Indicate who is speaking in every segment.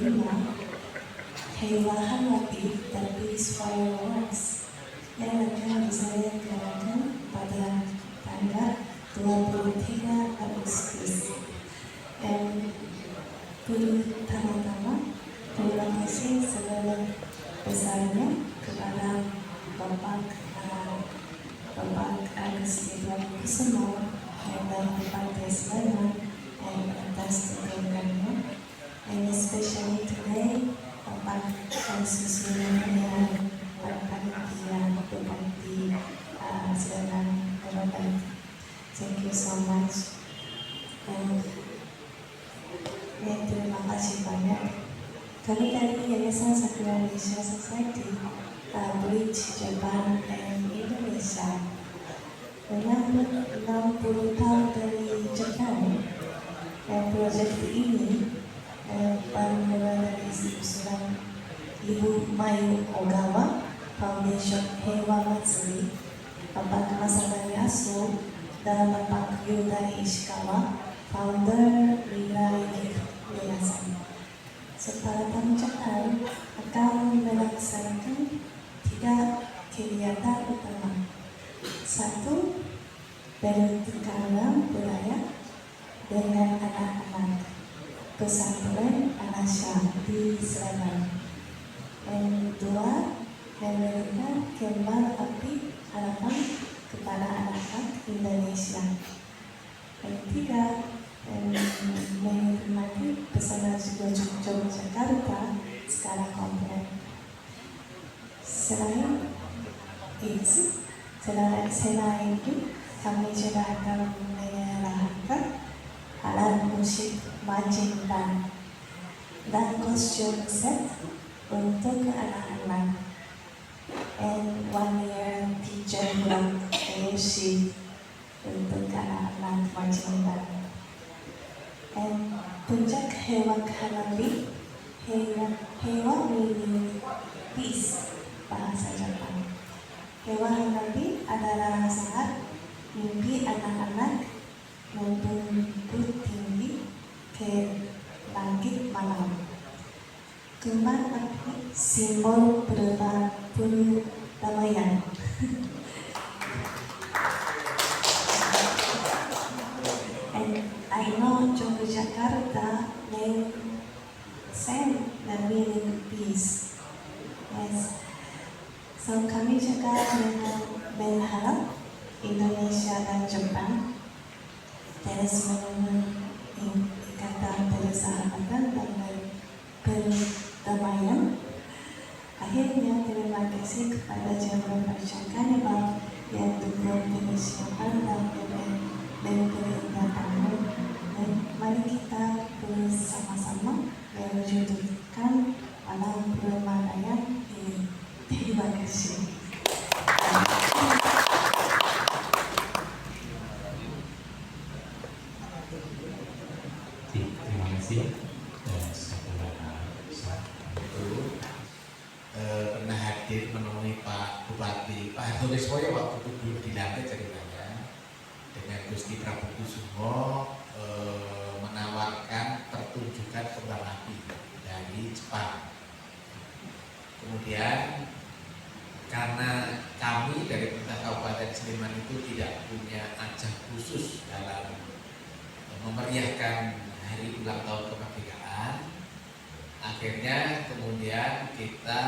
Speaker 1: kelima, Hewa Hanapi dan Peace Fireworks yang akan diselenggarakan pada tanggal 23 Agustus. Dan pertama-tama, terima kasih sebesar-besarnya kepada Bapak Agusti Prabowo and Bupati Sleman and atas dukungannya, and especially today Bapak Konstitusi yang Panitia Bupati Sleman. Thank you so much. And terima kasih banyak. Kami dari Yayasan Sakura Malaysia Society, Bridge Japan and Indonesia, menyambut 60 tahun dari Jepang. Dan proyek ini bermula dari usulan Ibu Mayu Ogawa, Foundation Hewa Matsuri, Bapak Masada Yasu, dan Bapak Yuda Ishikawa, Founder Rirai Yayasan. Setelah Jepang akan melaksanakan 3 kegiatan utama. 1. Pertukaran budaya dengan anak-anak pesantren Al-Azhar di Sleman. Dan 2. Memberikan kembang api harapan kepada anak-anak Indonesia. Dan 3. Menikmati pesona Yogyakarta secara komplit. Selain itu, kami juga akan menyerahkan alat musik marching band dan kostum set untuk anak-anak, and 1-year teacher block AFC untuk anak-anak marching band. And puncak Hewa Hanapi, Hewa meaning peace, bahasa Jepang. Hewa Hanapi adalah saat mimpi anak-anak membumbung tinggi ke langit malam. Kembang api simbol perdamaian. I know Yogyakarta name same the meaning peace. Yes. So kami juga berharap Indonesia dan Jepang terus membangun ikatan persahabatan dan perdamaian. Akhirnya terima kasih kepada Jawa Percakapan yang dukung persiapan dan peringatan. Mari kita bersama-sama mewujudkan alam perdamaian ini. Terima kasih.
Speaker 2: Terima kasih. Pernah hadir menemui Pak Bupati, Pak Hartoriswoyo waktu itu belum dilantik ceritanya, dengan Gusti Prabu Kusumo menawarkan pertunjukan kembang api dari Jepang. Kemudian karena kami dari pemerintah Kabupaten Sleman itu tidak punya ajang khusus dalam memeriahkan hari ulang tahun kemerdekaan, akhirnya kemudian kita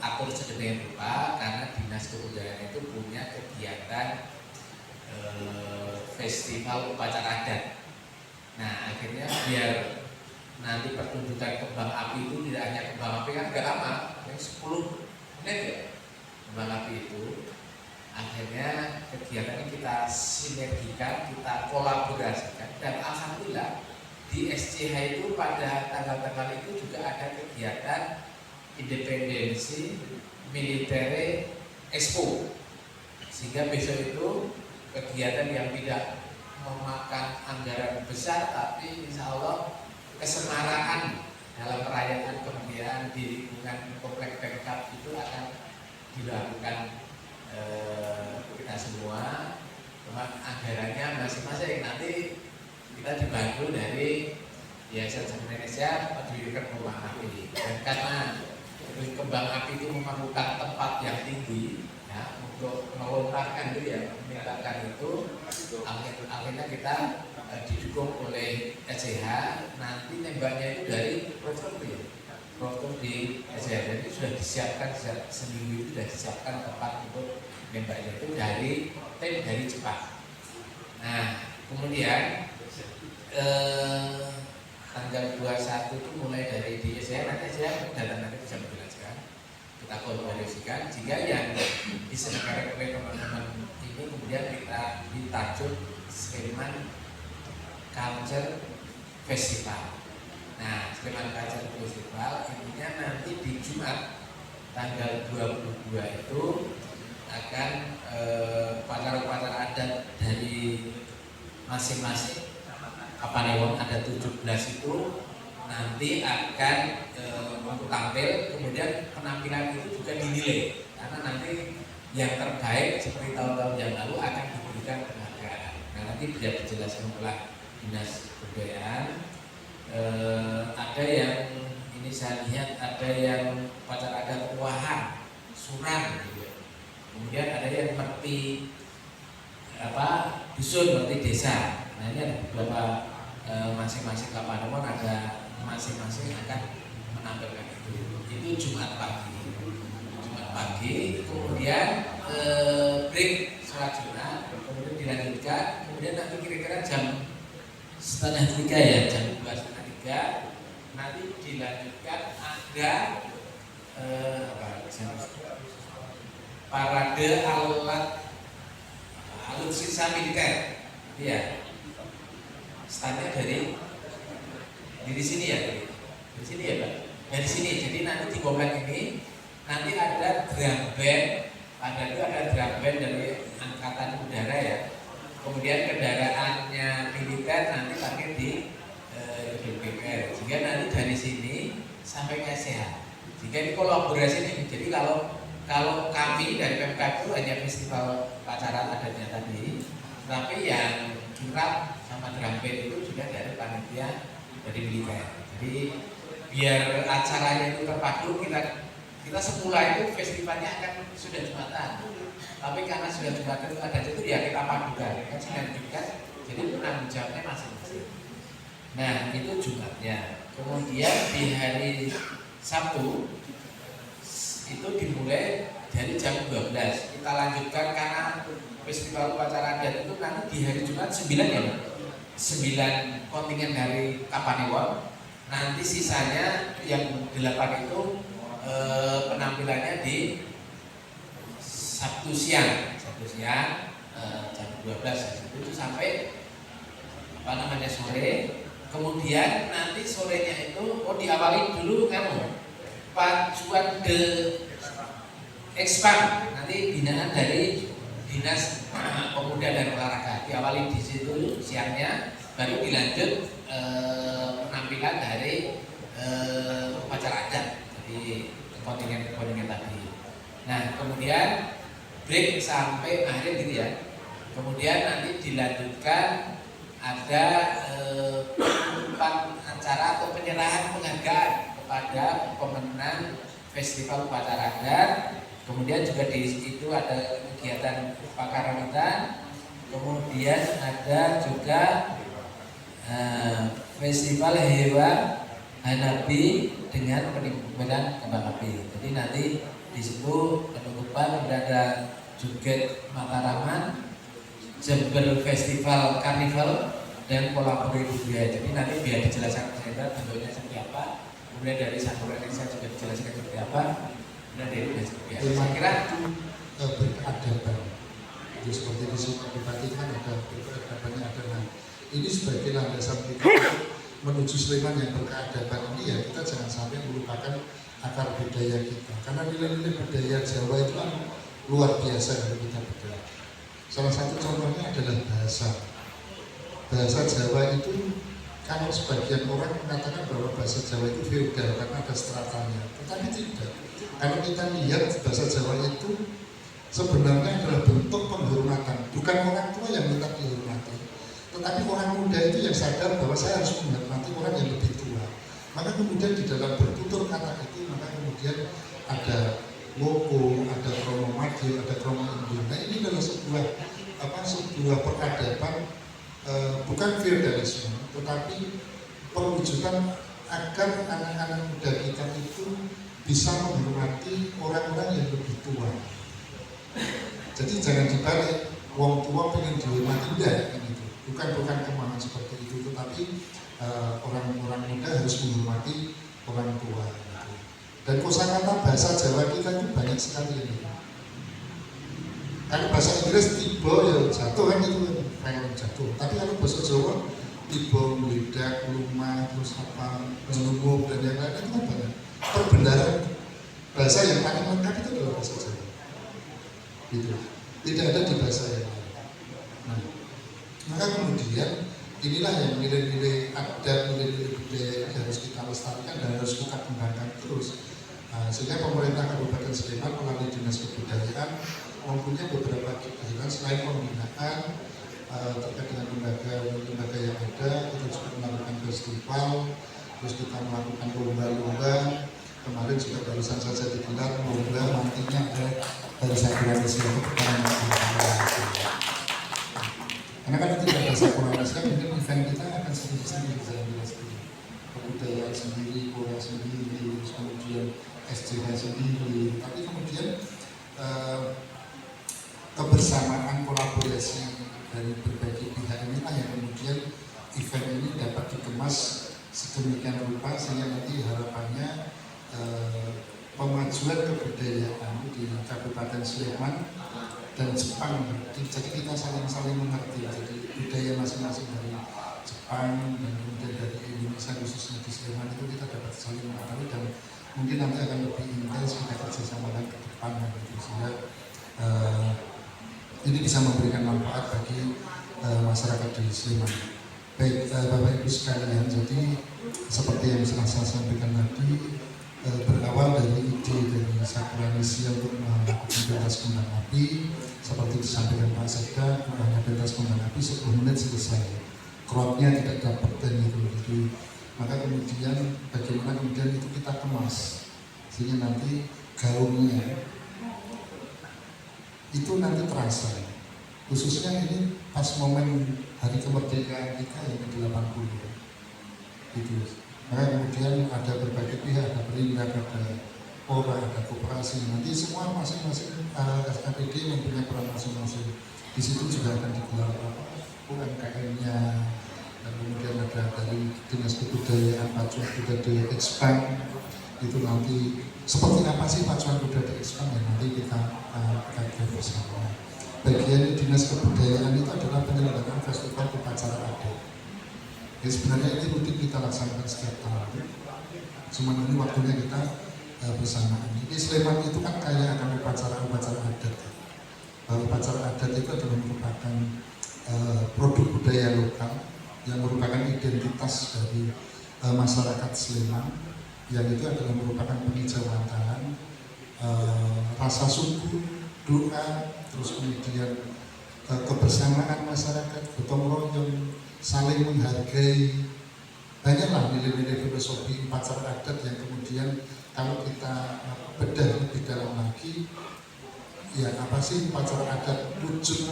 Speaker 2: atur sedemikian rupa karena Dinas Kebudayaan itu punya kegiatan festival upacara adat. Nah, akhirnya biar nanti pertunjukan kembang api itu tidak hanya kembang api, kan agak lama, 10 menit ya kembang api itu. Akhirnya kegiatan ini kita sinergikan, kita kolaborasikan, dan alhamdulillah di SCH itu pada tanggal-tanggal itu juga ada kegiatan independensi militer expo, sehingga besok itu kegiatan yang tidak memakan anggaran besar, tapi insya Allah kesemaraan dalam perayaan kemerdekaan di lingkungan komplek Pemkab itu akan dilakukan kita semua. Cuma anggarannya masing-masing, nanti kita dibantu dari Yayasan Semen Indonesia mendirikan kembang api, dan karena kembang api itu memerlukan tempat yang tinggi ya, untuk melontarkan itu ya, memindahkan itu, akhirnya kita didukung oleh SCH. Nanti nembaknya itu dari program ya, program di SCH, jadi sudah disiapkan seminggu itu sudah disiapkan tempat untuk nembaknya itu dari tim dari Jepang. Nah kemudian tanggal 21 itu mulai dari di SCH, nanti saya datang nanti bisa menjelaskan, kita kolaborasikan jika yang diselenggarakan oleh teman-teman ini kemudian kita ditajuk Sleman Culture Festival. Nah, Sleman Culture Festival intinya nanti di Jumat tanggal 22 itu akan upacara-upacara adat dari masing-masing Kapanewon ada 17 itu nanti akan tampil, kemudian penampilan itu juga dinilai karena nanti yang terbaik seperti tahun-tahun yang lalu akan diberikan penghargaan. Nah nanti bisa dijelaskan oleh Dinas Kebudayaan. Ada yang ini saya lihat ada yang upacara adat Wahan, Suran gitu. Kemudian ada yang merti dusun, merti desa. Nah ini ada beberapa masing-masing Kapanewon ada masing-masing akan menampilkan itu. Itu Jumat pagi, kemudian break sholat Jumat, kemudian dilanjutkan, kemudian nanti kira-kira jam 2:30 ya, jam 2:30 nanti dilanjutkan ada parade alutsista militer, ya. Startnya dari sini ya, dari sini ya Pak, dari sini. Jadi nanti di komplek ini nanti ada drum band, itu ada drum band dari Angkatan Udara ya. Kemudian kendaraannya militer nanti pakai di DPR. Jika nanti dari sini sampai ke SCH. Jika ini kolaborasi nih. Jadi kalau kami dari Pemkab itu hanya festival upacara adatnya tadi, tapi yang kirap sama drum band itu juga dari panitia dari militer. Jadi biar acaranya itu terpadu, kita semula itu festivalnya akan sudah Jumatan, tapi karena sudah Jumatan itu ada itu ya kita padukan, kita sinergikan, jadi penanggung jawabnya masing-masing. Nah itu Jumatnya. Kemudian di hari Sabtu itu dimulai dari jam 12. Kita lanjutkan karena festival upacara adat itu nanti di hari Jumat 9 ya, 9 kontingen dari Kapanewon. Nanti sisanya yang 8 itu penampilannya di Sabtu siang jam 12 itu sampai sore. Kemudian nanti sorenya itu diawali dulu pacuan de Expand, nanti binaan dari Dinas Pemuda dan Olahraga, diawali di situ siangnya, baru dilanjut penampilan dari upacara adat, jadi kontingen tadi. Nah kemudian break sampai akhir gitu ya. Kemudian nanti dilanjutkan ada penutupan acara atau penyerahan penghargaan kepada pemenang festival upacara adat. Kemudian juga di situ ada kegiatan pakarawitan. Kemudian ada juga festival hewan Hanabi dengan penimbunan kembang api. Jadi nanti di situ penutupan ada joget Mataraman, Jember Festival Karnival, dan kolaborasi budaya. Jadi nanti biar dijelaskan saya bentuknya seperti apa. Kemudian dari Sakuran yang saya juga dijelaskan seperti apa. Kemudian dari biasa. Saya kira
Speaker 3: berkeadaban. Jadi seperti di sini Bupati kan ada berkeadabannya ada. Nah, ini sebagai landasan kita menuju Sleman yang berkeadaban ini ya, kita jangan sampai melupakan akar budaya kita. Karena nilai-nilai budaya Jawa itu kan luar biasa kalau kita bedah. Salah satu contohnya adalah bahasa. Bahasa Jawa itu kalau sebagian orang mengatakan bahwa bahasa Jawa itu feodal karena ada stratanya, tetapi tidak. Kalau kita lihat bahasa Jawa itu sebenarnya adalah bentuk penghormatan, bukan orang tua yang minta dihormati, Tetapi orang muda itu yang sadar bahwa saya harus menghormati orang yang lebih tua. Maka kemudian di dalam bertutur kata itu, maka kemudian ada loko, ada kromo madya, ada kromo indul. Nah ini adalah sebuah peradaban, bukan feudalisme, tetapi perwujudan agar anak-anak muda kita itu bisa menghormati orang-orang yang lebih tua. Jadi jangan dibalik, wong tua pengen dihormati, enggak gitu. Bukan kemauan seperti itu, tetapi orang-orang muda harus menghormati orang tua. Gitu. Dan kosakata bahasa Jawa kita itu banyak sekali ini. Kalau bahasa Inggris tiba ya jatuh kan itu pengen jatuh. Tapi kalau bahasa Jawa tiba, meledak, lumah, terus apa, melumpuh dan yang lain itu kan banyak. Perbenaran bahasa yang paling lengkap itu adalah bahasa Jawa. Gitu. Tidak ada di bahasa yang lain. Nah, maka kemudian inilah yang nilai-nilai adat, nilai-nilai budaya yang harus kita lestarikan dan harus kita kembangkan terus. Sehingga pemerintah Kabupaten Sleman melalui Dinas Kebudayaan mempunyai beberapa kegiatan selain pembinaan terkait dengan lembaga yang ada. Kita juga melakukan festival, terus kita melakukan lomba-lomba. Kemarin juga barusan saja digelar lomba, nantinya ada dari Sakurasi untuk karena kan itu tidak bahasa Korea, mungkin event kita akan sendiri-sendiri kebudayaan sendiri, Korea sendiri, terus kemudian SJH sendiri, tapi kemudian kebersamaan kolaborasi dari berbagai pihak inilah yang kemudian event ini dapat dikemas sedemikian rupa sehingga nanti harapannya pemajuan kebudayaan di Kabupaten Sleman dan Jepang, jadi kita saling mengerti, jadi budaya masing-masing dari Jepang dan kemudian dari Indonesia khususnya di Sleman itu kita dapat saling mengetahui dan mungkin nanti akan lebih intens kita kerjasamakan ke depan gitu, sehingga ini bisa memberikan manfaat bagi masyarakat di Sleman. Baik Bapak Ibu sekalian, jadi seperti yang sudah saya sampaikan tadi, berawal dari ide dari Sakurasi untuk melakukan pentas kembang api seperti disampaikan Pak Sekda, hanya pentas kembang api 10 menit selesai, crowdnya tidak dapat dan itu. Jadi maka kemudian bagaimana kemudian itu kita kemas sehingga nanti gaungnya itu nanti terasa, khususnya ini pas momen hari kemerdekaan kita yang ke-80 gitu. Maka kemudian ada berbagai pihak, ada Perindak, ada Polra, ada Koperasi. Nanti semua masing-masing SKPD mempunyai peran masing-masing. Di situ juga akan digelar UMKM-nya, dan kemudian ada dari Dinas Kebudayaan, Pacuan Budaya Expand. Itu nanti seperti apa sih Pacuan Budaya Expand yang nanti kita bersama. Bagian Dinas Kebudayaan itu adalah penyelenggaraan festival upacara adat. Jadi sebenarnya ini rutin kita laksanakan setiap tahun. Cuma ini waktunya kita bersamaan. Jadi Sleman itu kan kaya akan upacara-upacara adat. Upacara adat itu adalah merupakan produk budaya lokal yang merupakan identitas dari masyarakat Sleman. Yang itu adalah merupakan penghijauan rasa syukur, doa, terus kemudian kebersamaan masyarakat, gotong royong, saling menghargai. Banyaklah nilai-nilai filosofi upacara adat yang kemudian kalau kita bedah lebih dalam lagi, ya apa sih upacara adat, wujud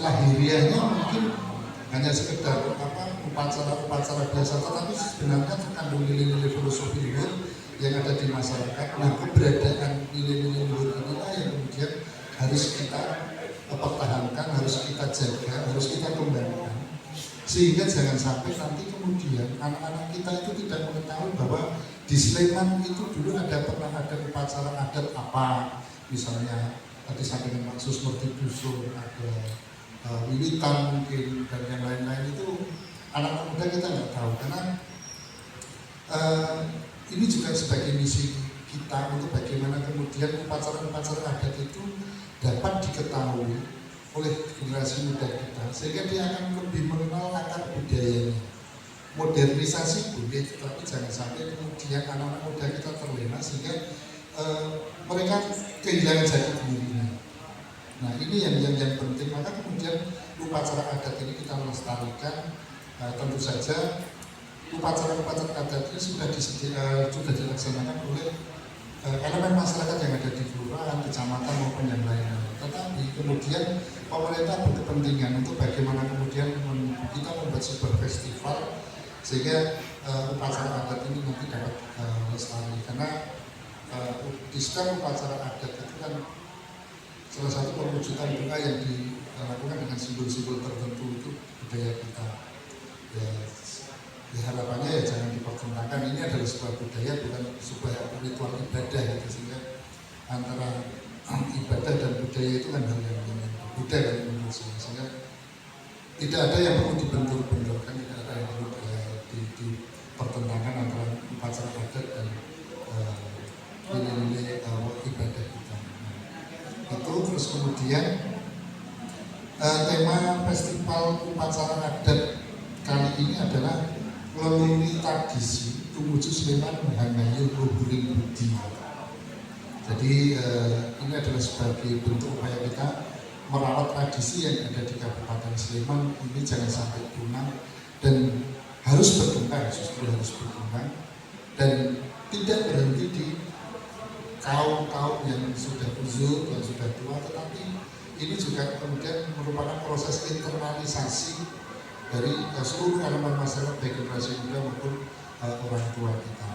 Speaker 3: lahiriahnya mungkin hanya sekedar upacara biasa, tetapi sebenarnya terkandung nilai-nilai filosofi luhur yang ada di masyarakat. Nah, keberadaan nilai-nilai luhur inilah yang kemudian harus kita pertahankan, harus kita jaga, harus kita kembangkan, sehingga jangan sampai nanti kemudian anak-anak kita itu tidak mengetahui bahwa di Sleman itu dulu pernah ada upacara adat apa, misalnya tadi sampaikan Pak Susmurti Dusun, ada Wiwitan mungkin dan yang lain-lain. Itu anak-anak muda kita nggak tahu, karena ini juga sebagai misi kita untuk bagaimana kemudian upacara-upacara adat itu dapat diketahui oleh generasi muda kita, sehingga dia akan lebih mengenal akar budayanya. Modernisasi boleh, tetapi jangan sampai kemudian anak-anak muda kita terlena sehingga mereka kehilangan jati dirinya. Nah ini yang penting. Maka kemudian upacara adat ini kita melestarikan. Tentu saja upacara-upacara adat ini sudah dilaksanakan oleh elemen masyarakat yang ada di kelurahan, kecamatan maupun yang lainnya. Tetapi kemudian pemerintah berkepentingan untuk bagaimana kemudian kita membuat sebuah festival sehingga upacara adat ini nanti dapat lestari. Karena di setiap upacara adat itu kan salah satu perwujudan doa yang dilakukan dengan simbol-simbol tertentu itu budaya kita. Ya, harapannya ya jangan dipertentangkan, ini adalah sebuah budaya bukan sebuah ritual ibadah gitu, sehingga antara ibadah dan budaya itu kan hal yang berbeda kan menurut saya, sehingga tidak ada yang perlu dibentur-benturkan, tidak ada yang perlu dipertentangkan antara upacara adat dan nilai-nilai ibadah kita. Itu terus kemudian tema festival upacara adat kali ini adalah leluhur tradisi tumuju Sleman Hangayu Luhuring Budi. Jadi ini adalah sebagai bentuk upaya kita merawat tradisi yang ada di Kabupaten Sleman ini jangan sampai punah dan harus berkembang, justru harus berkembang dan tidak berhenti di kaum-kaum yang sudah uzur, yang sudah tua, tetapi ini juga kemudian merupakan proses internalisasi dari seluruh elemen masyarakat baik generasi muda maupun orang tua kita.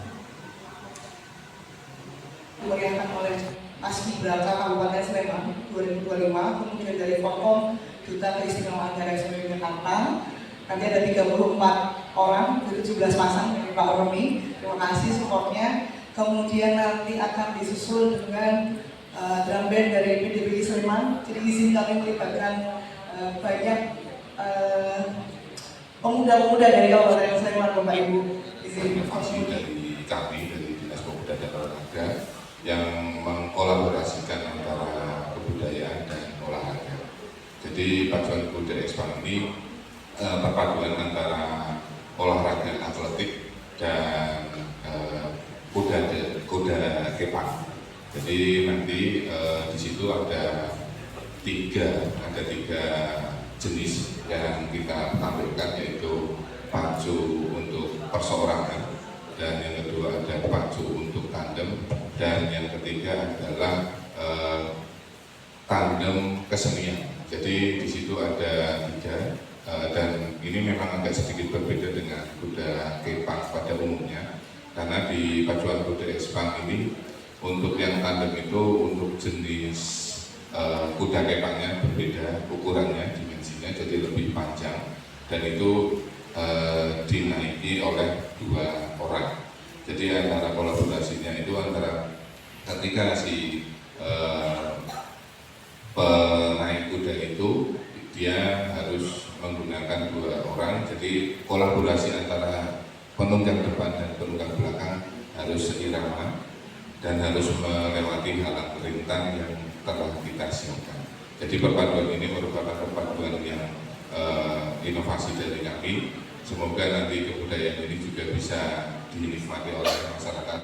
Speaker 4: Dimeriahkan oleh Paskibraka Kabupaten Sleman 2025, kemudian dari Forkom Duta Keistimewaan Daerah Istimewa Yogyakarta. Nanti ada 34 orang, 17 pasang dari Pak Romi. Terima kasih supportnya. Kemudian nanti akan disusul dengan drum band dari PDBI Sleman. Jadi izin kami melibatkan banyak pemuda-pemuda dari Kabupaten Sleman, Bapak Ibu. Izin
Speaker 5: dari kami dari Dinas Pemuda dan Olahraga yang mengkolaborasikan antara kebudayaan dan olahraga. Jadi Pacuan Kuda Expand ini perpaduan antara olahraga atletik dan kuda kepang. Jadi nanti di situ ada tiga jenis yang kita tampilkan, yaitu pacu untuk perseorangan, dan yang kedua ada pacu untuk tandem, dan yang ketiga adalah tandem kesenian. Jadi di situ ada tiga, dan ini memang agak sedikit berbeda dengan kuda kepang pada umumnya, karena di Pacuan Kuda Expand ini untuk yang tandem itu untuk jenis kuda kepangnya berbeda ukurannya, dimensinya jadi lebih panjang, dan itu dinaiki oleh 2 orang. Jadi antara kolaborasinya itu antara ketika si penaik kuda itu dia harus menggunakan 2 orang, jadi kolaborasi antara penunggang depan dan penunggang belakang harus seirama dan harus melewati halang rintang yang telah kita siapkan. Jadi perpaduan ini merupakan perpaduan yang inovasi dari kami. Semoga nanti kebudayaan ini juga bisa dinikmati oleh masyarakat.